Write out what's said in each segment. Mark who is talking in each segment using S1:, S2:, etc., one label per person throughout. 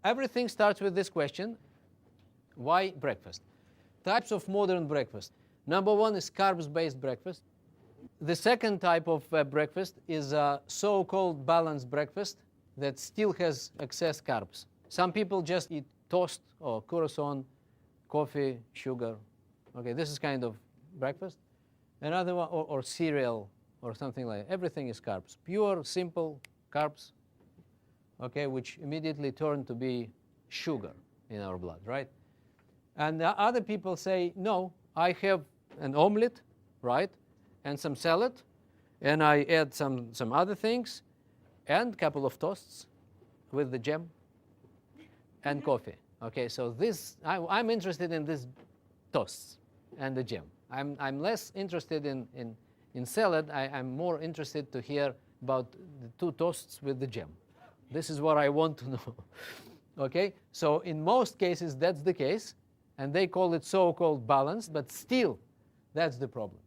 S1: everything starts with this question: why breakfast? Types of modern breakfast. Number one is carbs-based breakfast. The second type of breakfast is a so-called balanced breakfast that still has excess carbs. Some people just eat toast or croissant, coffee, sugar. Okay, this is kind of breakfast. Another one, or cereal or something like that. Everything is carbs. Pure, simple carbs, okay, which immediately turn to be sugar in our blood, right? And other people say, no, I have an omelet, right, and some salad, and I add some other things, and a couple of toasts with the jam, and coffee. Okay, so this, I'm interested in these toasts and the jam. I'm less interested in salad. I'm more interested to hear about the 2 toasts with the jam. This is what I want to know. Okay, so in most cases that's the case, and they call it so-called balanced, but still that's the problem.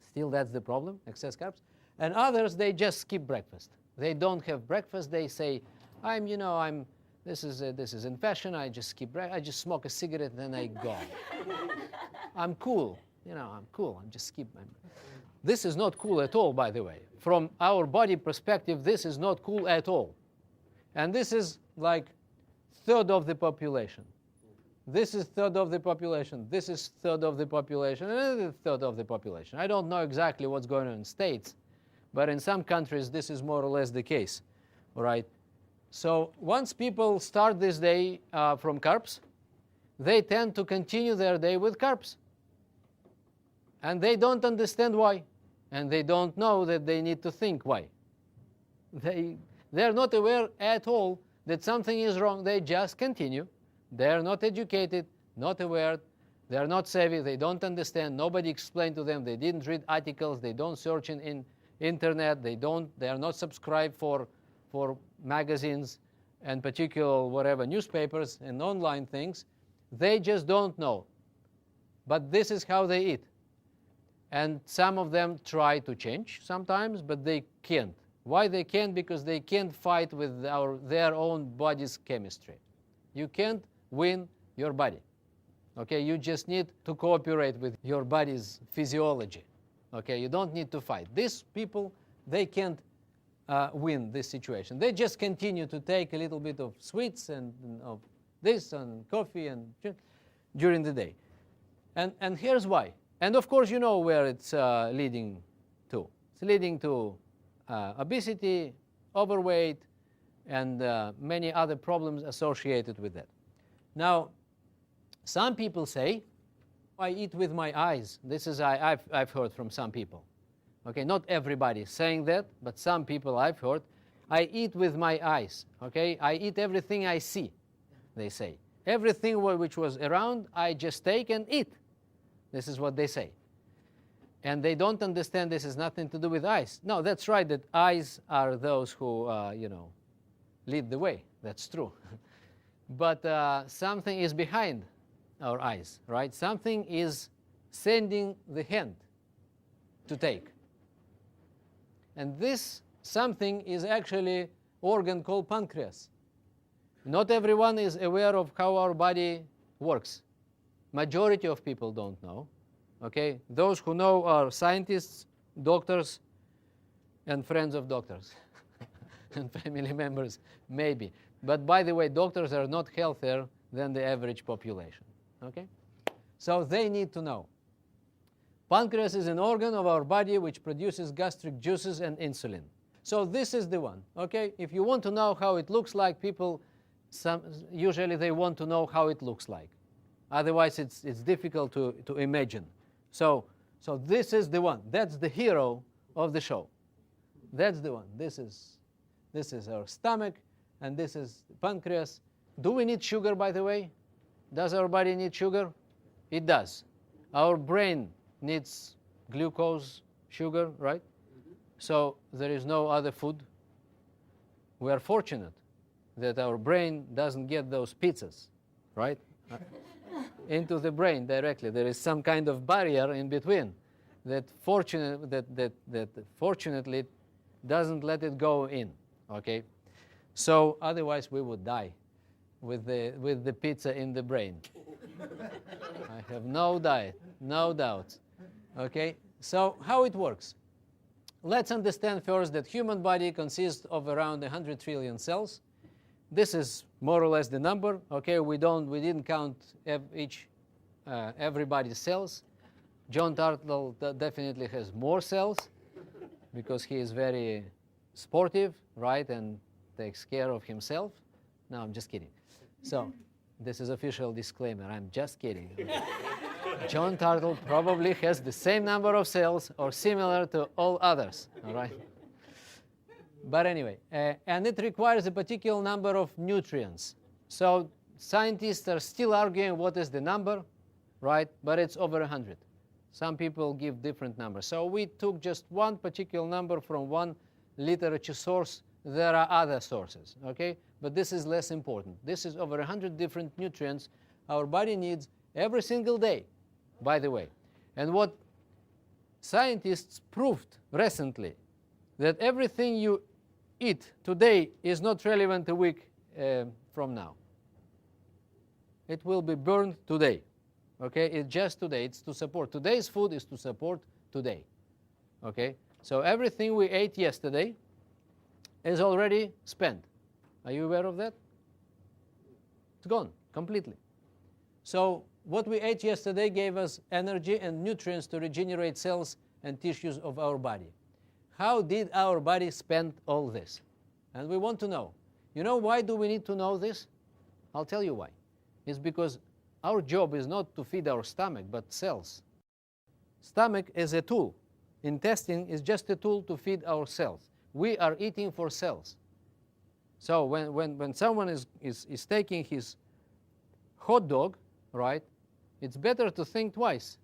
S1: Still that's the problem, excess carbs. And others, they just skip breakfast. They don't have breakfast. They say, this is in fashion. I just skip breakfast. I just smoke a cigarette and then I go. I'm cool. I'm cool. I'm just skip. This is not cool at all, by the way. From our body perspective, this is not cool at all. And this is like third of the population. This is third of the population. This is third of the population. And another third of the population. I don't know exactly what's going on in States, but in some countries this is more or less the case. All right. So once people start this day from carbs, they tend to continue their day with carbs. And they don't understand why. And they don't know that they need to think why. They're not aware at all that something is wrong. They just continue. They're not educated, not aware. They're not savvy. They don't understand. Nobody explained to them. They didn't read articles. They don't search in internet. They are not subscribed for magazines and particular whatever newspapers and online things. They just don't know. But this is how they eat. And some of them try to change sometimes, but they can't. Why they can't? Because they can't fight with their own body's chemistry. You can't win your body. Okay, you just need to cooperate with your body's physiology. Okay, you don't need to fight. These people, they can't win this situation. They just continue to take a little bit of sweets and of this and coffee and during the day. And here's why. And of course, you know where it's leading to. It's leading to obesity, overweight, and many other problems associated with that. Now, some people say, I eat with my eyes. This is I've heard from some people. Okay, not everybody saying that, but some people I've heard, I eat with my eyes. Okay, I eat everything I see, they say. Everything which was around, I just take and eat. This is what they say. And they don't understand this has nothing to do with eyes. No, that's right, that eyes are those who, lead the way. That's true. But something is behind our eyes, right? Something is sending the hand to take. And this something is actually organ called pancreas. Not everyone is aware of how our body works. Majority of people don't know. Okay? Those who know are scientists, doctors, and friends of doctors. And family members, maybe. But by the way, doctors are not healthier than the average population. Okay? So they need to know. Pancreas is an organ of our body which produces gastric juices and insulin. So this is the one. Okay? If you want to know how it looks like, people usually they want to know how it looks like. Otherwise, it's difficult to imagine. So this is the one. That's the hero of the show. That's the one. This is our stomach, and this is pancreas. Do we need sugar, by the way? Does our body need sugar? It does. Our brain needs glucose, sugar, right? So there is no other food. We are fortunate that our brain doesn't get those pizzas, right? Into the brain directly. There is some kind of barrier in between that fortunately doesn't let it go in. Okay, so otherwise we would die. with the pizza in the brain. I have no doubt. Okay, so how it works? Let's understand first that human body consists of around 100 trillion cells. This is more or less the number. Okay, we didn't count everybody's cells. John Turtle definitely has more cells because he is very sportive, right, and takes care of himself. No, I'm just kidding. So this is official disclaimer. I'm just kidding. John Turtle probably has the same number of cells or similar to all others, all right? But anyway, and it requires a particular number of nutrients. So scientists are still arguing what is the number, right? But it's over 100. Some people give different numbers. So we took just one particular number from one literature source. There are other sources, okay? But this is less important. This is over 100 different nutrients our body needs every single day, by the way. And what scientists proved recently, that everything you eat today is not relevant a week from now. It will be burned today. Okay, it's just today. It's to support. Today's food is to support today. Okay, so everything we ate yesterday is already spent. Are you aware of that? It's gone completely. So what we ate yesterday gave us energy and nutrients to regenerate cells and tissues of our body. How did our body spend all this? And we want to know. You know why do we need to know this? I'll tell you why. It's because our job is not to feed our stomach, but cells. Stomach is a tool. Intestine is just a tool to feed our cells. We are eating for cells. So when someone is taking his hot dog, right, it's better to think twice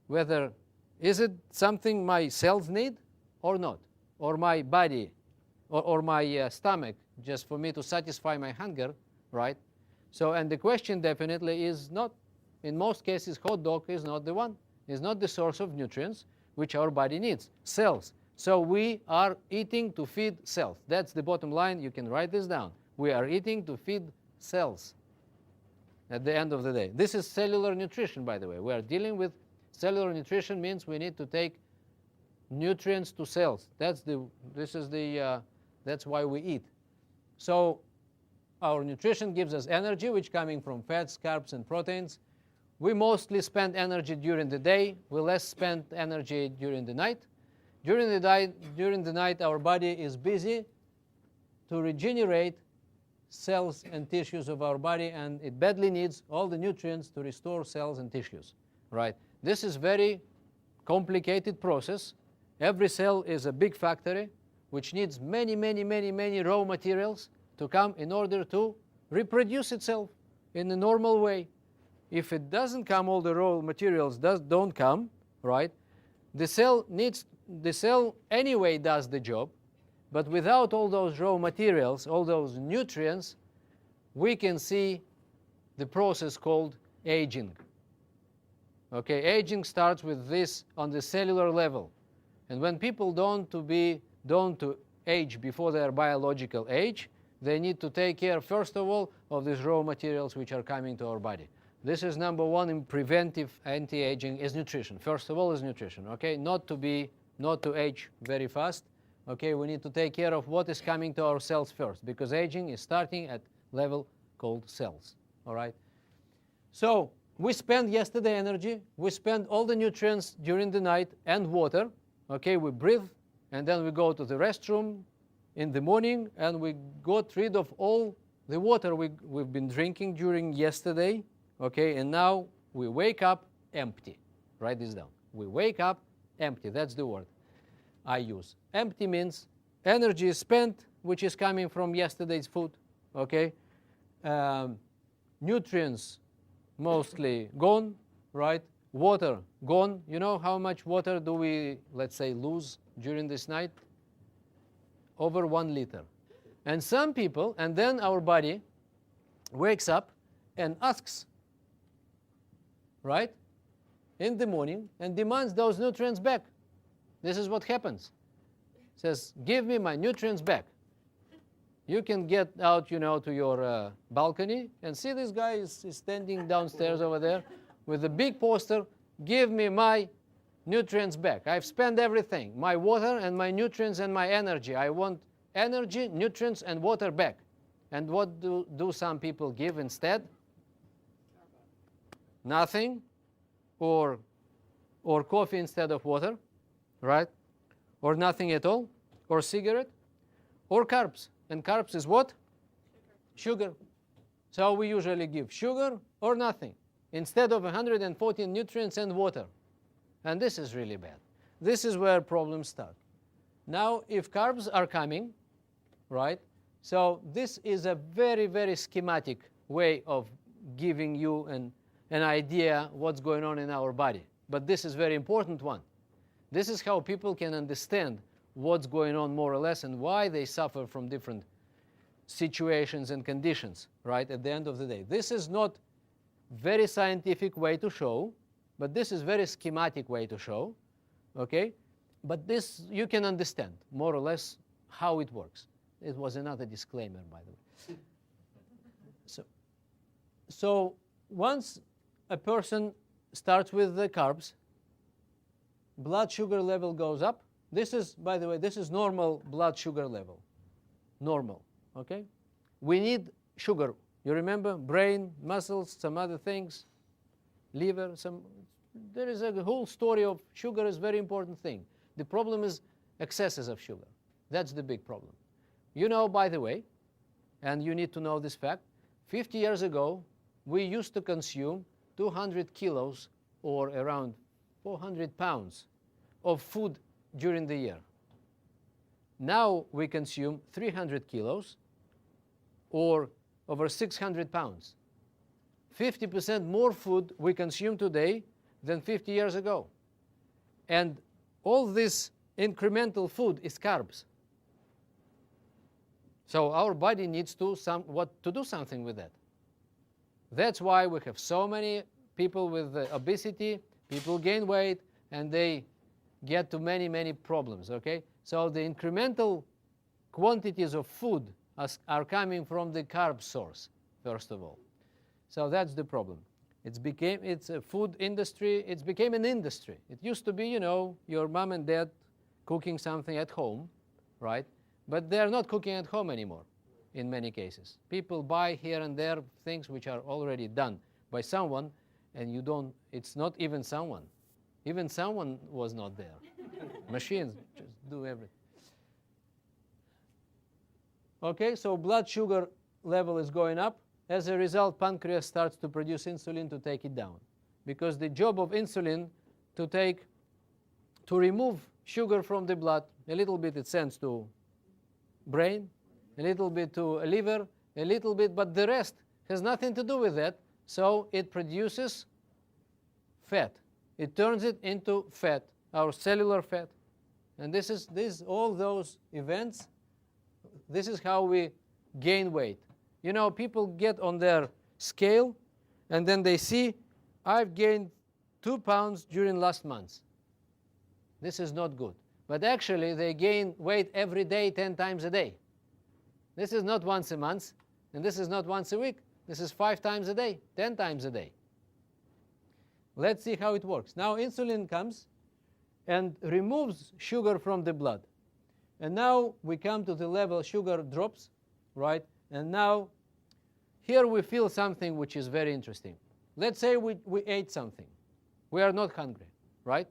S1: whether is it something my cells need or not, or my body, or my stomach, just for me to satisfy my hunger, right? So, and the question definitely is not, in most cases, hot dog is not the one, is not the source of nutrients which our body needs, cells. So we are eating to feed cells. That's the bottom line. You can write this down. We are eating to feed cells at the end of the day. This is cellular nutrition, by the way. We are dealing with cellular nutrition means we need to take nutrients to cells. That's why we eat. So our nutrition gives us energy, which coming from fats, carbs, and proteins. We mostly spend energy during the day. We less spend energy during the night. During the night, our body is busy to regenerate cells and tissues of our body, and it badly needs all the nutrients to restore cells and tissues, right? This is very complicated process. Every cell is a big factory which needs many raw materials to come in order to reproduce itself in a normal way. If it doesn't come, all the raw materials don't come, right? The cell anyway does the job, but without all those raw materials, all those nutrients, we can see the process called aging. Okay, aging starts with this on the cellular level. And when people don't to age before their biological age, they need to take care, first of all, of these raw materials which are coming to our body. This is number one in preventive anti-aging is nutrition. First of all is nutrition, okay? Not to age very fast. Okay, we need to take care of what is coming to our cells first, because aging is starting at level called cells, all right? So we spent yesterday energy, we spent all the nutrients during the night and water. Okay, we breathe, and then we go to the restroom in the morning, and we got rid of all the water we've been drinking during yesterday. Okay, and now we wake up empty. Write this down. We wake up empty. That's the word I use. Empty means energy is spent, which is coming from yesterday's food. Okay, nutrients mostly gone, right? Water gone. You know how much water do we, let's say, lose during this night? Over 1 liter. And some people, and then our body wakes up and asks, right, in the morning, and demands those nutrients back. This is what happens. It says, give me my nutrients back. You can get out, to your balcony and see this guy is standing downstairs over there with a big poster, give me my nutrients back. I've spent everything, my water and my nutrients and my energy. I want energy, nutrients, and water back. And what do some people give instead? Nothing, or coffee instead of water, right? Or nothing at all, or cigarette, or carbs. And carbs is what? Sugar. So we usually give sugar or nothing instead of 114 nutrients and water. And this is really bad. This is where problems start. Now, if carbs are coming, right, so this is a very, very schematic way of giving you an idea what's going on in our body. But this is a very important one. This is how people can understand what's going on more or less and why they suffer from different situations and conditions, right, at the end of the day. This is not very scientific way to show, but this is very schematic way to show, okay? But this, you can understand more or less how it works. It was another disclaimer, by the way. So once a person starts with the carbs, blood sugar level goes up. This is, by the way, this is normal blood sugar level. Normal, okay? We need sugar. You remember? Brain, muscles, some other things, liver, there is a whole story of sugar is a very important thing. The problem is excesses of sugar. That's the big problem. You know, by the way, and you need to know this fact, 50 years ago, we used to consume 200 kilos or around 400 pounds of food during the year. Now we consume 300 kilos or over 600 pounds. 50% more food we consume today than 50 years ago. And all this incremental food is carbs. So our body needs to do something with that. That's why we have so many people with obesity, people gain weight, and they get to many, many problems, okay? So the incremental quantities of food are coming from the carb source, first of all. So that's the problem. It's a food industry. It became an industry. It used to be, your mom and dad cooking something at home, right? But they're not cooking at home anymore in many cases. People buy here and there things which are already done by someone, and it's not even someone. Even someone was not there. Machines just do everything. Okay, so blood sugar level is going up. As a result, pancreas starts to produce insulin to take it down. Because the job of insulin to remove sugar from the blood, a little bit it sends to brain, a little bit to liver, a little bit, but the rest has nothing to do with that. So it produces fat. It turns it into fat, our cellular fat. And all those events, this is how we gain weight. People get on their scale, and then they see, I've gained 2 pounds during last month. This is not good. But actually, they gain weight every day, 10 times a day. This is not once a month, and this is not once a week. This is 5 times a day, 10 times a day. Let's see how it works. Now, insulin comes and removes sugar from the blood. And now we come to the level sugar drops, right? And now, here we feel something which is very interesting. Let's say we ate something. We are not hungry, right?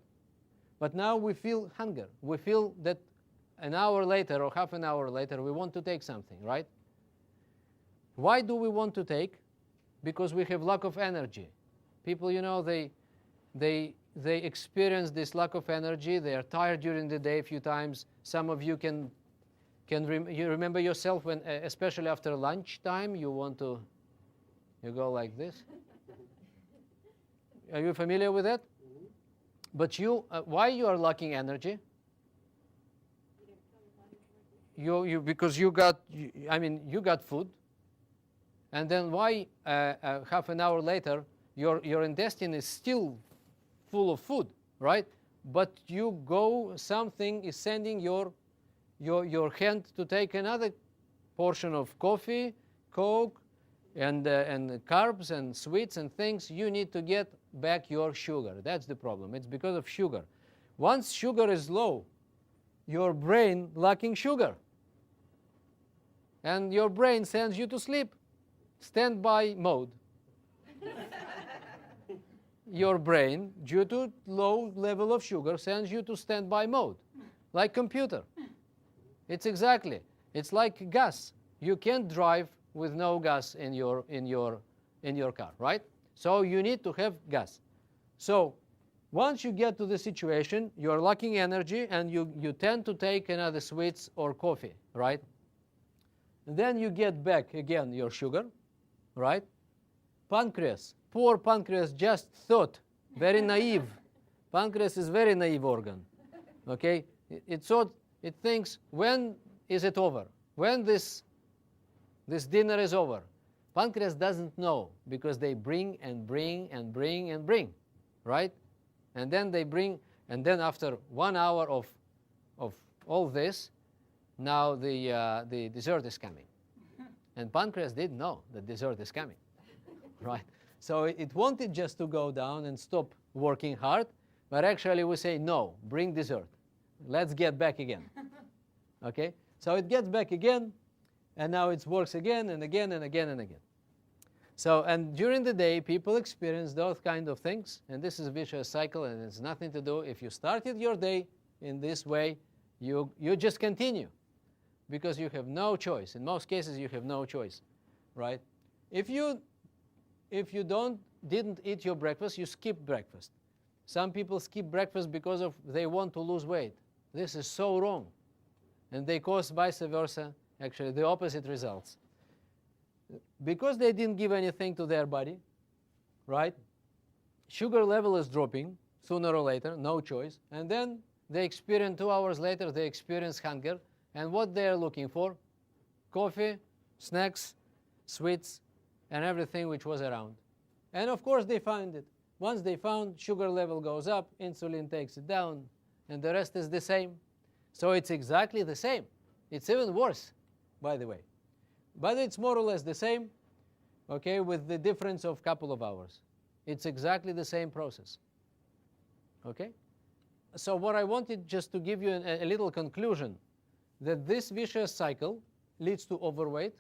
S1: But now we feel hunger. We feel that an hour later or half an hour later, we want to take something, right? Why do we want to take? Because we have lack of energy. People, they experience this lack of energy. They are tired during the day a few times. Some of you you remember yourself when, especially after lunchtime, you go like this. Are you familiar with that? Mm-hmm. But why you are lacking energy? Because you got food, and then why half an hour later your intestine is still full of food, right? But something is sending your hand to take another portion of coffee, Coke, and carbs and sweets and things, you need to get back your sugar. That's the problem. It's because of sugar. Once sugar is low, your brain lacking sugar. And your brain sends you to sleep. Standby mode. Your brain, due to low level of sugar, sends you to standby mode, like computer. It's exactly. It's like gas. You can't drive with no gas in your car, right? So you need to have gas. So once you get to the situation, you are lacking energy, and you tend to take another sweets or coffee, right? And then you get back again your sugar, right? Pancreas. Poor pancreas just thought, very naive. Pancreas is very naive organ. Okay? It thinks, when is it over? When this dinner is over? Pancreas doesn't know, because they bring and bring and bring and bring, right? And then they bring, and then after 1 hour of all this, now the dessert is coming. And pancreas didn't know that dessert is coming, right? So it wanted just to go down and stop working hard, but actually we say, no, bring dessert. Let's get back again. Okay? So it gets back again, and now it works again and again and again and again. So, and during the day, people experience those kind of things, and this is a vicious cycle, and it's nothing to do. If you started your day in this way, you just continue, because you have no choice. In most cases, you have no choice, right? If you didn't eat your breakfast, you skip breakfast. Some people skip breakfast because they want to lose weight. This is so wrong. And they cause vice versa, actually the opposite results. Because they didn't give anything to their body, right? Sugar level is dropping sooner or later, no choice. And then they experience 2 hours later, they experience hunger. And what they're looking for? Coffee, snacks, sweets, and everything which was around. And of course they find it. Once they found, sugar level goes up, insulin takes it down, and the rest is the same. So it's exactly the same. It's even worse, by the way. But it's more or less the same, okay, with the difference of a couple of hours. It's exactly the same process, okay? So what I wanted just to give you a little conclusion, that this vicious cycle leads to overweight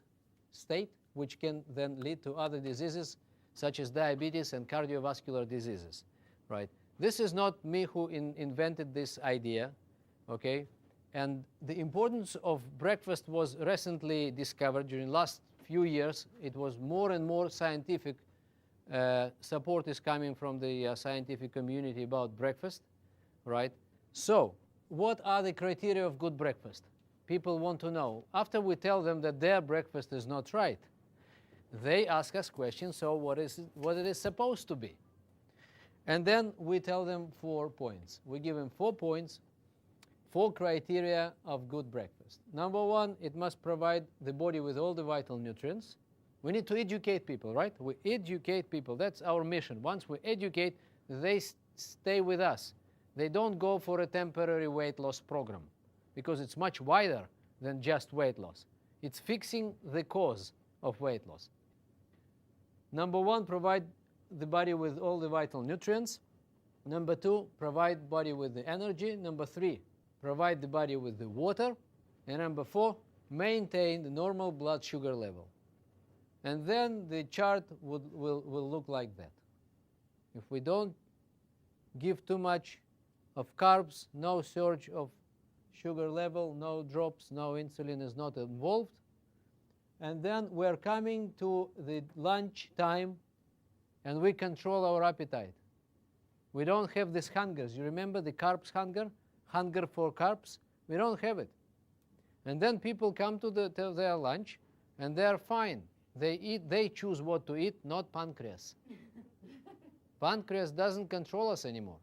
S1: state, which can then lead to other diseases such as diabetes and cardiovascular diseases, right? This is not me who invented this idea, okay? And the importance of breakfast was recently discovered during the last few years. It was more and more scientific support is coming from the scientific community about breakfast, right? So what are the criteria of good breakfast? People want to know. After we tell them that their breakfast is not right, they ask us questions, so what it is supposed to be. And then we tell them 4 points. We give them 4 points, 4 criteria of good breakfast. Number 1, it must provide the body with all the vital nutrients. We need to educate people, right? We educate people. That's our mission. Once we educate, they stay with us. They don't go for a temporary weight loss program, because it's much wider than just weight loss. It's fixing the cause of weight loss. Number 1, provide the body with all the vital nutrients. Number 2, provide body with the energy. Number 3, provide the body with the water. And number 4, maintain the normal blood sugar level. And then the chart will look like that. If we don't give too much of carbs, no surge of sugar level, no drops, no insulin is not involved. And then we're coming to the lunch time, and we control our appetite. We don't have these hungers. You remember the carbs hunger? Hunger for carbs? We don't have it. And then people come to their lunch, and they're fine. They eat, they choose what to eat, not pancreas. Pancreas doesn't control us anymore.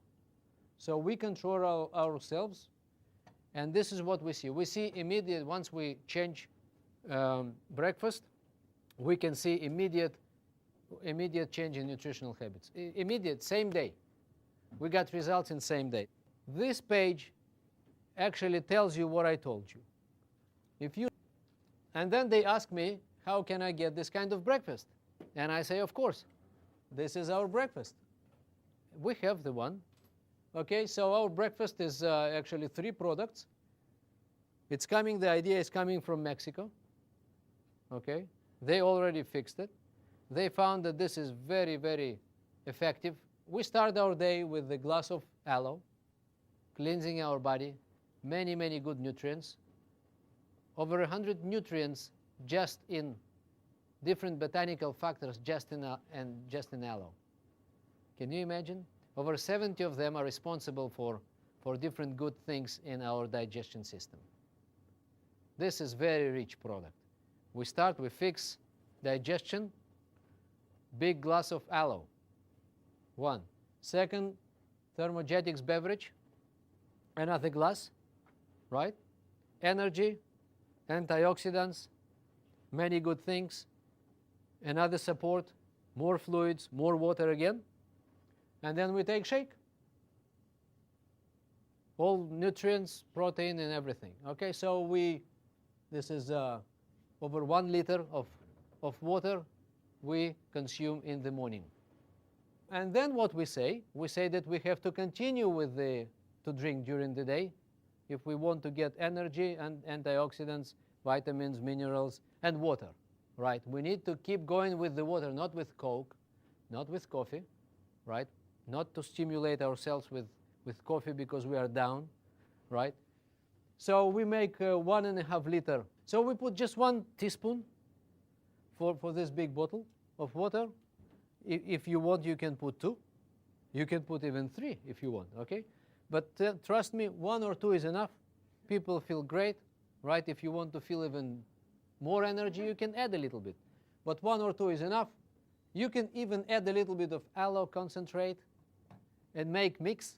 S1: So we control ourselves, and this is what we see. We see immediate, once we change breakfast, we can see immediate change in nutritional habits. Immediate, same day. We got results in same day. This page actually tells you what I told you. And then they ask me, how can I get this kind of breakfast? And I say, of course, this is our breakfast. We have the one. Okay, so our breakfast is actually 3 products. The idea is coming from Mexico. Okay, they already fixed it. They found that this is very, very effective. We start our day with a glass of aloe, cleansing our body, many, many good nutrients. Over 100 nutrients just in different botanical factors just in aloe. Can you imagine? Over 70 of them are responsible for different good things in our digestion system. This is very rich product. We fix digestion, big glass of aloe, 1. Second, thermogenics beverage, another glass, right? Energy, antioxidants, many good things, another support, more fluids, more water again, and then we take shake. All nutrients, protein, and everything. Okay, so this is over 1 liter of water we consume in the morning. And then what we say that we have to continue to drink during the day if we want to get energy and antioxidants, vitamins, minerals, and water, right? We need to keep going with the water, not with Coke, not with coffee, right? Not to stimulate ourselves with coffee because we are down, right? So we make 1.5 liter. So we put just 1 teaspoon for this big bottle of water. If you want, you can put 2. You can put even 3 if you want, okay? But trust me, 1 or 2 is enough. People feel great, right? If you want to feel even more energy, you can add a little bit. But 1 or 2 is enough. You can even add a little bit of aloe concentrate and make mix.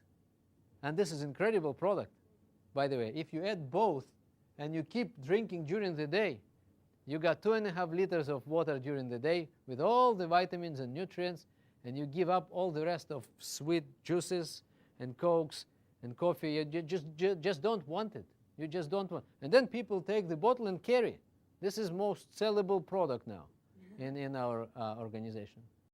S1: And this is incredible product, by the way. If you add both and you keep drinking during the day, you got 2.5 liters of water during the day with all the vitamins and nutrients, and you give up all the rest of sweet juices and Cokes and coffee. You just don't want it. You just don't want. And then people take the bottle and carry. This is most sellable product now in our organization.